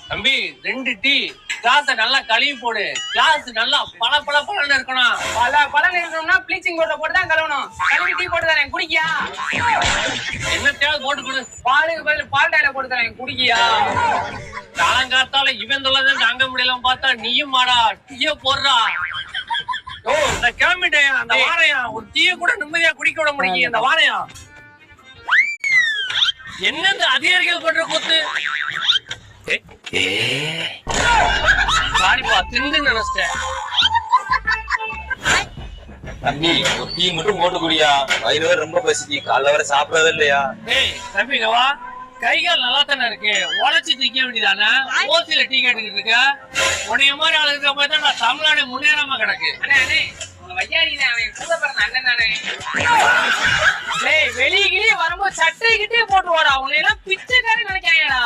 தம்பி 2 tea glass நல்லா கழுவி போடு. கிளாஸ் நல்லா பளபளன்னு இருக்கணும். பழம் இருக்கணும்னா ப்ளீச்சிங் பவுடர் போட்டு தான் கழுவணும். கழுவி டீ போட்டு தரேன் குடிக்கியா? என்னத்தையாவது போட்டு கொடு. பாலுக்கு பதில் பால் டாயில போட்டு தரேன் குடிக்கியா? காலங்காத்தால இவன் தொல்லதான் தாங்க முடியல பார்த்தா நீயும் மாடா டீய போடுறா. ஓ இந்த கிளம்பிட்டேன். அந்த வாரையா ஒரு டீய கூட நிம்மதியா குடிக்க விட முடியும். அந்த வாரையா என்னந்த அதிகாரிகள் பண்ற கூத்து. சாரிப்பா திண்டு நினைச்சிட்டேன். தம்பி ஒரு டீ மட்டும் போட்டு குடியா. வயிறு வேற ரொம்ப பசிச்சு. காலைல வர சாப்பிடவே இல்லையா? ஏய் தம்பிங்கவா கைகால் நல்லா தானே இருக்கு. உழைச்சி திக்க வேண்டியதானே. ஓசில டீ கேட்டுக்கிட்டு இருக்க. உன்னைய மாதிரி ஆளுக்கு போய் தான் நான் தமிழ்நாடு முன்னேறாம கிடக்கு. அண்ணே வையாடினே அவன் கூட பிறந்த அண்ணன் தானே. வெளியே வரும்போது சட்டை கிட்டே போட்டு வாடா. உன்னை எல்லாம் பிச்சைக்காரன் நினைக்காங்கடா.